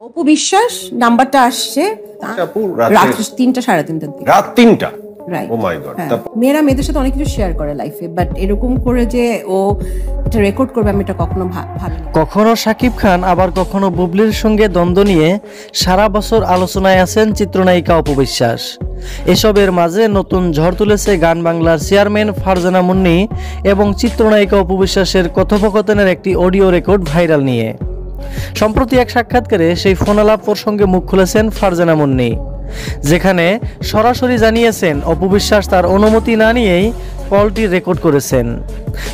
অপু বিশ্বাস নাম্বারটা আসছে আপু রাত 3টা 3:30 দিকে। রাত 3টা। রাইট। ও মাই গড। মেয়েরা মেয়েদের সাথে অনেক কিছু শেয়ার করে লাইফে, বাট এরকম করে যে ও এটা রেকর্ড করবে আমি এটা কখনো ভাবিনি। কখনো শাকিব খান আবার কখনো বুবলির সঙ্গে দ্বন্দ্ব নিয়ে সারা বছর আলোচনায় আছেন চিত্রনায়িকা অপু বিশ্বাস। এসবের মাঝে নতুন ঝড় তুলেছে গান বাংলার চেয়ারম্যান ফারজানা মুন্নি এবং চিত্রনায়িকা অপু বিশ্বাসের কথোপকথনের একটি অডিও রেকর্ড ভাইরাল নিয়ে। সম্প্রতি এক সাক্ষাৎকারে সেই ফোনালাপ প্রসঙ্গে মুখ খুলেছেন ফারজানা মুন্নি, যেখানে সরাসরি জানিয়েছেন অপু বিশ্বাস তার অনুমতি না নিয়েই কলটি রেকর্ড করেছেন।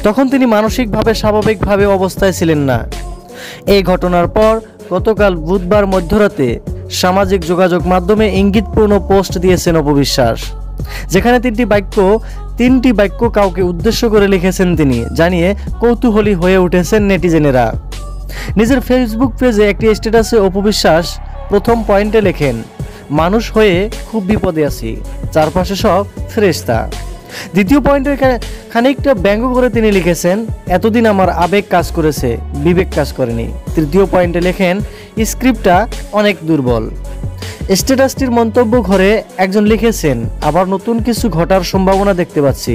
তখন তিনি মানসিকভাবে স্বাভাবিকভাবে অবস্থায় ছিলেন না। এই ঘটনার পর গতকাল বুধবার মধ্যরাতে সামাজিক যোগাযোগ মাধ্যমে ইঙ্গিতপূর্ণ পোস্ট দিয়েছেন অপু বিশ্বাস, যেখানে তিনটি বাক্য কাউকে উদ্দেশ্য করে লিখেছেন তিনি, জানিয়ে কৌতূহলী হয়ে উঠেছেন নেটিজেনেরা। নিজের ফেসবুক পেজে একটি স্ট্যাটাসে অপু বিশ্বাস প্রথম পয়েন্টে লেখেন, মানুষ হয়ে খুব বিপদে আছি, চারপাশে সব ফেরেশতা। দ্বিতীয় পয়েন্টে খানিকটা ব্যঙ্গ করে তিনি লিখেছেন, এতদিন আমার আবেগ কাজ করেছে, বিবেক কাজ করেনি। তৃতীয় পয়েন্টে লেখেন, স্ক্রিপ্টটা অনেক দুর্বল। স্ট্যাটাসটির মন্তব্য ঘরে একজন লিখেছেন, আবার নতুন কিছু ঘটার সম্ভাবনা দেখতে পাচ্ছি।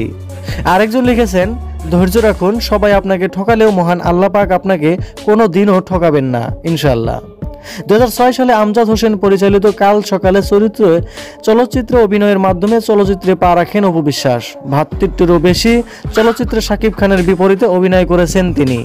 আরেকজন লিখেছেন, ধৈর্য রাখুন, সবাই আপনাকে ঠকালেও মহান আল্লাহ পাক আপনাকে কোনো দিনও ঠকাবেন না ইনশাআল্লাহ। 2006 সালে আমজাদ হোসেন পরিচালিত কাল সকালে চলচ্চিত্রে অভিনয়ের মাধ্যমে চলচ্চিত্রে পা রাখেন অপু বিশ্বাস। 72টিরও বেশি চলচ্চিত্রে শাকিব খানের বিপরীতে অভিনয় করেছেন তিনি।